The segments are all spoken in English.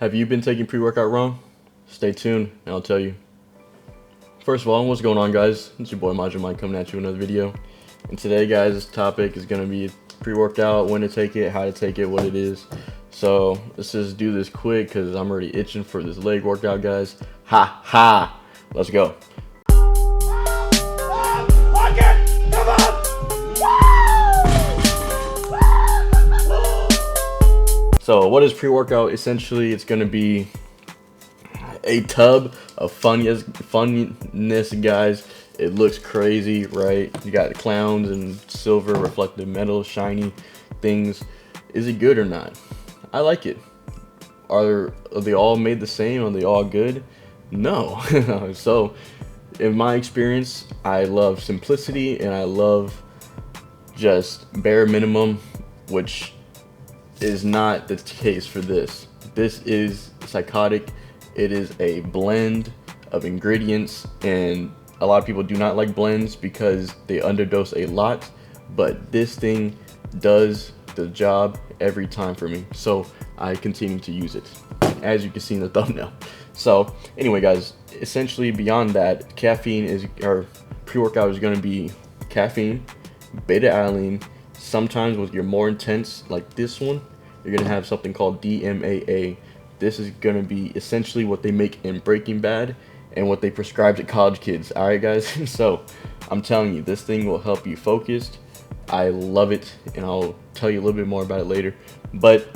Have you been taking pre-workout wrong? Stay tuned and I'll tell you. First of all, what's going on, guys? It's your boy Major Mike coming at you with another video. And today, guys, this topic is going to be pre-workout, when to take it, how to take it, what it is. So let's just do this quick because I'm already itching for this leg workout, guys. Ha ha! Let's go. So what is pre-workout? Essentially, it's going to be a tub of funness, guys. It looks crazy, right? You got clowns and silver reflective metal, shiny things. Is it good or not? I like it. Are they all made the same? Are they all good? No. So in my experience, I love simplicity and I love just bare minimum, which is not the case for this. This is psychotic. It is a blend of ingredients, and a lot of people do not like blends because they underdose a lot, but this thing does the job every time for me, so I continue to use it, as you can see in the thumbnail. So anyway, guys, essentially beyond that, caffeine is, or pre-workout is going to be caffeine, beta-alanine. Sometimes with your more intense, like this one, you're going to have something called DMAA. This is going to be essentially what they make in Breaking Bad and what they prescribe to college kids. All right, guys? So I'm telling you, this thing will help you focused. I love it, and I'll tell you a little bit more about it later. But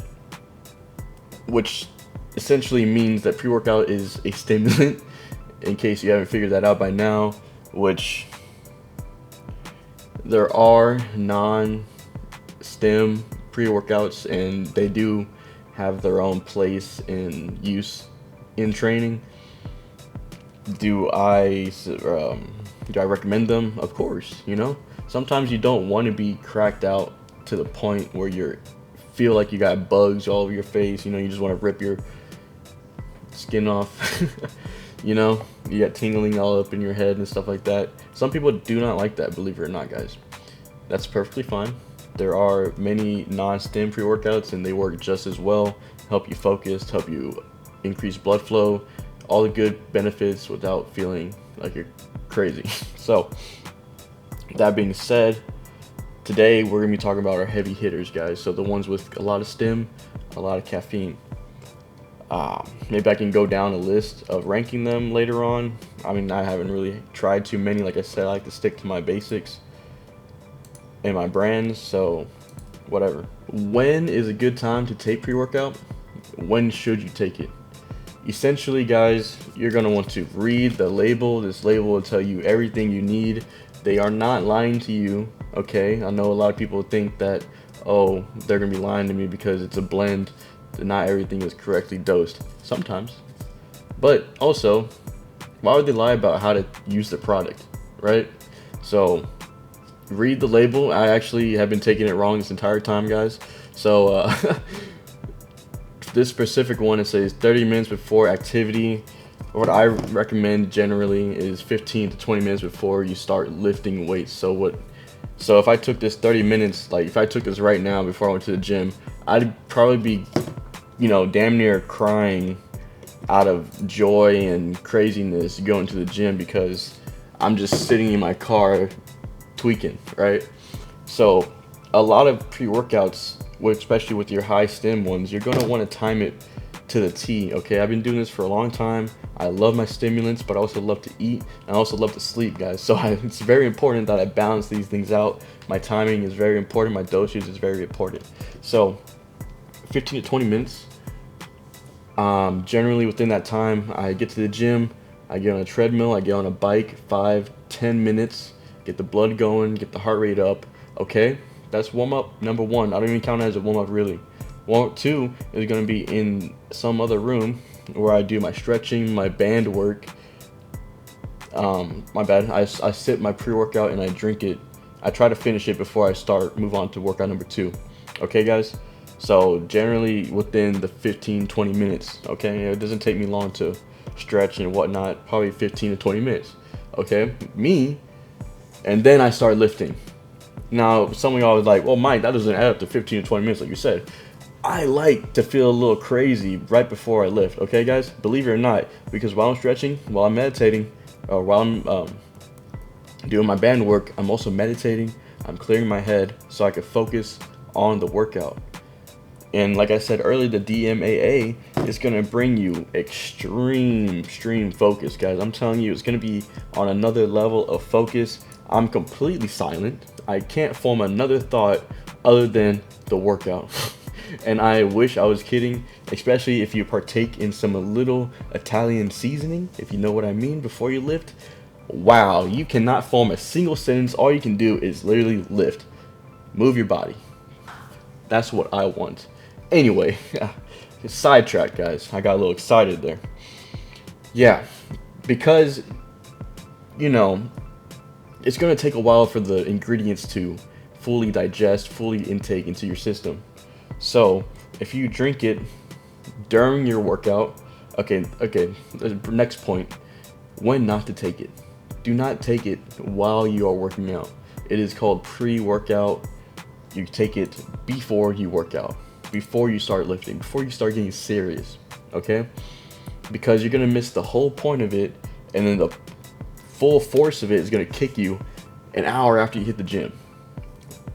which essentially means that pre-workout is a stimulant, in case you haven't figured that out by now, which there are non-stim pre-workouts, and they do have their own place and use in training. Do I recommend them? Of course. You know, sometimes you don't want to be cracked out to the point where you feel like you got bugs all over your face. You know, you just want to rip your skin off. You know, you got tingling all up in your head and stuff like that. Some people do not like that, believe it or not, guys. That's perfectly fine. There are many non-stim pre-workouts and they work just as well, help you focus, help you increase blood flow, all the good benefits without feeling like you're crazy. So that being said, today we're gonna be talking about our heavy hitters, guys. So the ones with a lot of stim, a lot of caffeine. Maybe I can go down a list of ranking them later on. I mean, I haven't really tried too many. Like I said, I like to stick to my basics and my brands, so whatever. When is a good time to take pre-workout? When should you take it? Essentially, guys, you're gonna want to read the label. This label will tell you everything you need. They are not lying to you, okay? I know a lot of people think that, oh, they're gonna be lying to me because it's a blend, that not everything is correctly dosed. Sometimes. But also, why would they lie about how to use the product, right? So read the label. I actually have been taking it wrong this entire time, guys. So this specific one, it says 30 minutes before activity. What I recommend generally is 15 to 20 minutes before you start lifting weights. So if I took this 30 minutes, like if I took this right now before I went to the gym, I'd probably be, you know, damn near crying out of joy and craziness going to the gym because I'm just sitting in my car tweaking, right? So a lot of pre-workouts, especially with your high stim ones, you're going to want to time it to the T. Okay, I've been doing this for a long time. I love my stimulants, but I also love to eat and I also love to sleep, guys. So it's very important that I balance these things out. My timing is very important. My dosage is very important. So 15 to 20 minutes. Generally within that time, I get to the gym, I get on a treadmill, I get on a bike, 5-10 minutes, get the blood going, get the heart rate up. Okay, that's warm up number one. I don't even count it as a warm up, really. Warm up two is going to be in some other room where I do my stretching, my band work. My bad. I sip my pre-workout and I drink it. I try to finish it before I move on to workout number two. Okay, guys? So generally within the 15-20 minutes. Okay, it doesn't take me long to stretch and whatnot. Probably 15 to 20 minutes. Okay, and then I start lifting. Now, some of y'all was like, well, Mike, that doesn't add up to 15 to 20 minutes like you said. I like to feel a little crazy right before I lift, okay, guys? Believe it or not, because while I'm stretching, while I'm meditating, or while I'm doing my band work, I'm also meditating. I'm clearing my head so I can focus on the workout. And like I said earlier, the DMAA is going to bring you extreme focus, guys. I'm telling you, it's going to be on another level of focus. I'm completely silent. I can't form another thought other than the workout. And I wish I was kidding, especially if you partake in some little Italian seasoning, if you know what I mean, before you lift. Wow, you cannot form a single sentence. All you can do is literally lift. Move your body. That's what I want. Anyway, sidetrack, guys. I got a little excited there. Yeah, because, you know, it's going to take a while for the ingredients to fully digest, fully intake into your system. So, if you drink it during your workout, okay, next point, when not to take it. Do not take it while you are working out. It is called pre-workout. You take it before you work out, before you start lifting, before you start getting serious, okay? Because you're gonna miss the whole point of it, and then the full force of it is gonna kick you an hour after you hit the gym.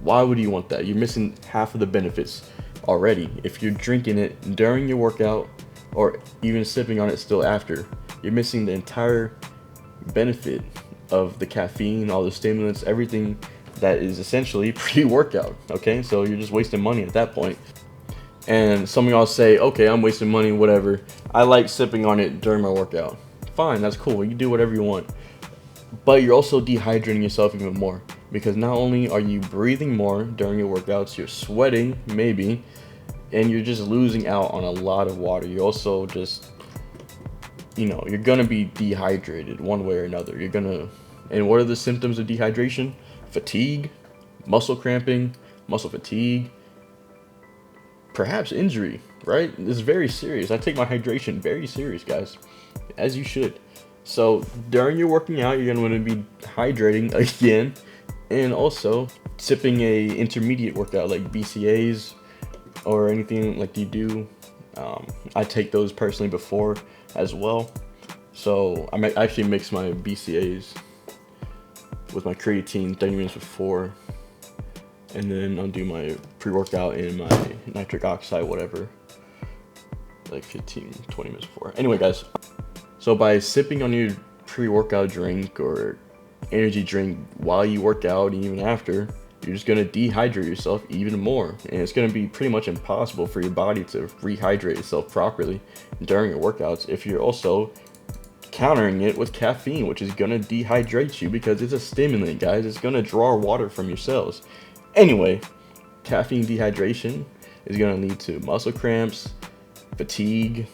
Why would you want that? You're missing half of the benefits already. If you're drinking it during your workout, or even sipping on it still after, you're missing the entire benefit of the caffeine, all the stimulants, everything that is essentially pre-workout, okay? So you're just wasting money at that point. And some of y'all say, okay, I'm wasting money, whatever. I like sipping on it during my workout. Fine, that's cool. You do whatever you want. But you're also dehydrating yourself even more, because not only are you breathing more during your workouts, you're sweating, maybe, and you're just losing out on a lot of water. You're also just, you know, you're gonna be dehydrated one way or another. And what are the symptoms of dehydration? Fatigue, muscle cramping, muscle fatigue, perhaps injury, right? This is very serious. I take my hydration very serious, guys, as you should. So during your working out, you're gonna want to be hydrating again, and also sipping a intermediate workout like BCAAs or anything like you do. I take those personally before as well. So I actually mix my BCAAs with my creatine 30 minutes before, and then I'll do my pre-workout and my nitric oxide, whatever, like 15-20 minutes before. Anyway, guys, so by sipping on your pre-workout drink or energy drink while you work out and even after, you're just going to dehydrate yourself even more, and it's going to be pretty much impossible for your body to rehydrate itself properly during your workouts if you're also countering it with caffeine, which is going to dehydrate you because it's a stimulant, guys. It's going to draw water from your cells. Anyway, caffeine dehydration is going to lead to muscle cramps, fatigue,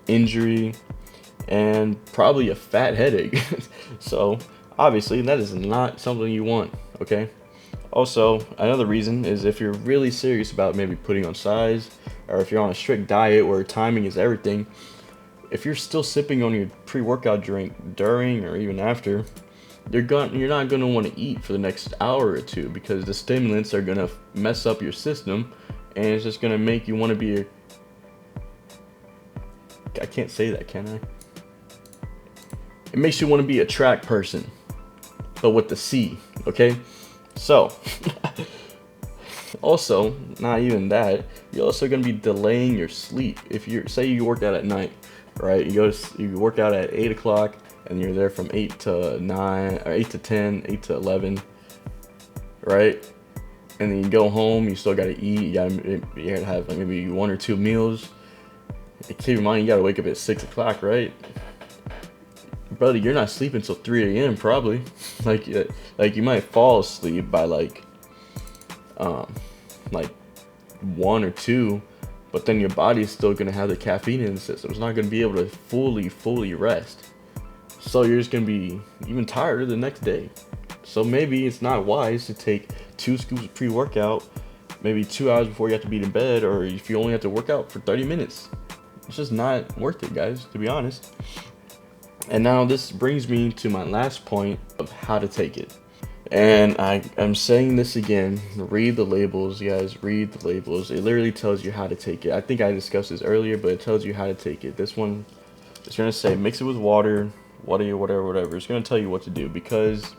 injury, and probably a fat headache. So obviously that is not something you want, okay? Also, another reason is if you're really serious about maybe putting on size, or if you're on a strict diet where timing is everything, if you're still sipping on your pre-workout drink during or even after, you're not going to want to eat for the next hour or two, because the stimulants are going to mess up your system, and it's just going to make you want to be I can't say that, can I? It makes you want to be a track person, but with the C, okay? So, also, not even that, you're also going to be delaying your sleep. If say you work out at night, right? You work out at 8 o'clock, and you're there from 8 to 9, or 8 to 10, 8 to 11, right? And then you go home, you still got to eat, you gotta have like maybe 1 or 2 meals. Keep in mind, you got to wake up at 6 o'clock, right? Brother, you're not sleeping until 3 a.m. probably. Like you might fall asleep by like 1 or 2, but then your body is still gonna have the caffeine in the system. It's not gonna be able to fully rest. So you're just gonna be even tired the next day. So maybe it's not wise to take 2 scoops of pre-workout, maybe 2 hours before you have to be in bed, or if you only have to work out for 30 minutes. It's just not worth it, guys, to be honest. And now this brings me to my last point of how to take it. And I'm saying this again, read the labels, guys, read the labels. It literally tells you how to take it. I think I discussed this earlier, but it tells you how to take it. This one, it's going to say mix it with water, whatever. It's going to tell you what to do because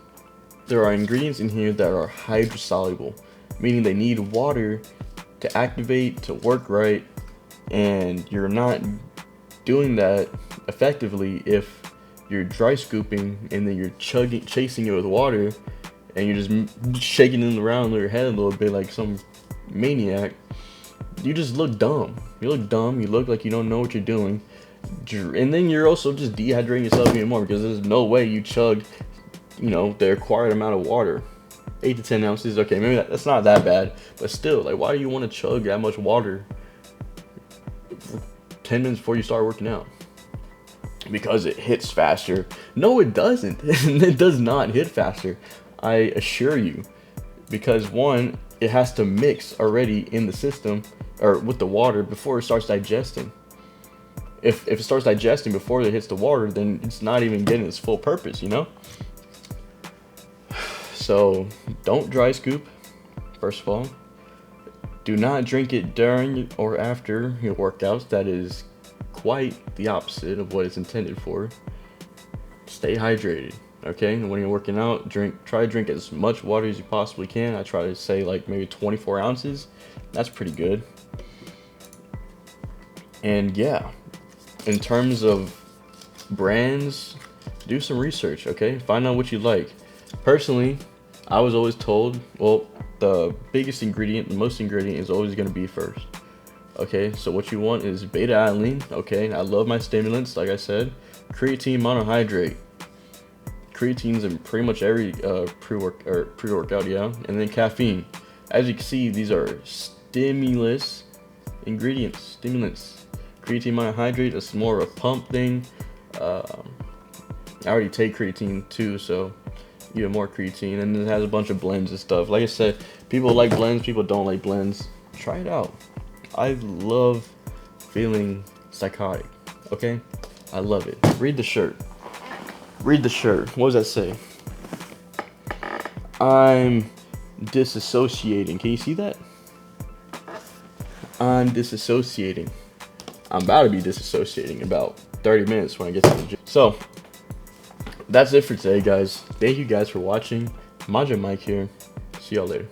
there are ingredients in here that are hydrosoluble, meaning they need water to activate, to work right, and you're not doing that effectively if you're dry scooping and then you're chasing it with water, and you're just shaking it around your head a little bit like some maniac. You just look dumb. You look dumb. You look like you don't know what you're doing. And then you're also just dehydrating yourself even more because there's no way you chugged, the required amount of water. 8 to 10 ounces. Okay, maybe that's not that bad. But still, like, why do you want to chug that much water for 10 minutes before you start working out? Because it hits faster. No, it doesn't. It does not hit faster. I assure you, because one, it has to mix already in the system or with the water before it starts digesting. If it starts digesting before it hits the water, then it's not even getting its full purpose, So don't dry scoop, first of all. Do not drink it during or after your workouts. That is quite the opposite of what it's intended for. Stay hydrated. Okay, and when you're working out, try to drink as much water as you possibly can. I try to say like maybe 24 ounces. That's pretty good. And yeah, in terms of brands, do some research, okay? Find out what you like. Personally, I was always told, well, the biggest ingredient, the most ingredient is always going to be first. Okay, so what you want is beta-alanine. Okay, I love my stimulants, like I said. Creatine monohydrate. Creatine's in pretty much every pre-workout, yeah. And then caffeine. As you can see, these are stimulants. Creatine monohydrate is more of a pump thing. I already take creatine too, so you have more creatine. And it has a bunch of blends and stuff. Like I said, people like blends, people don't like blends. Try it out. I love feeling psychotic, okay? I love it. Read the shirt. Read the shirt. What does that say? I'm disassociating. Can you see that? I'm disassociating. I'm about to be disassociating in about 30 minutes when I get to the gym. So, that's it for today, guys. Thank you guys for watching. Majah Mike here. See y'all later.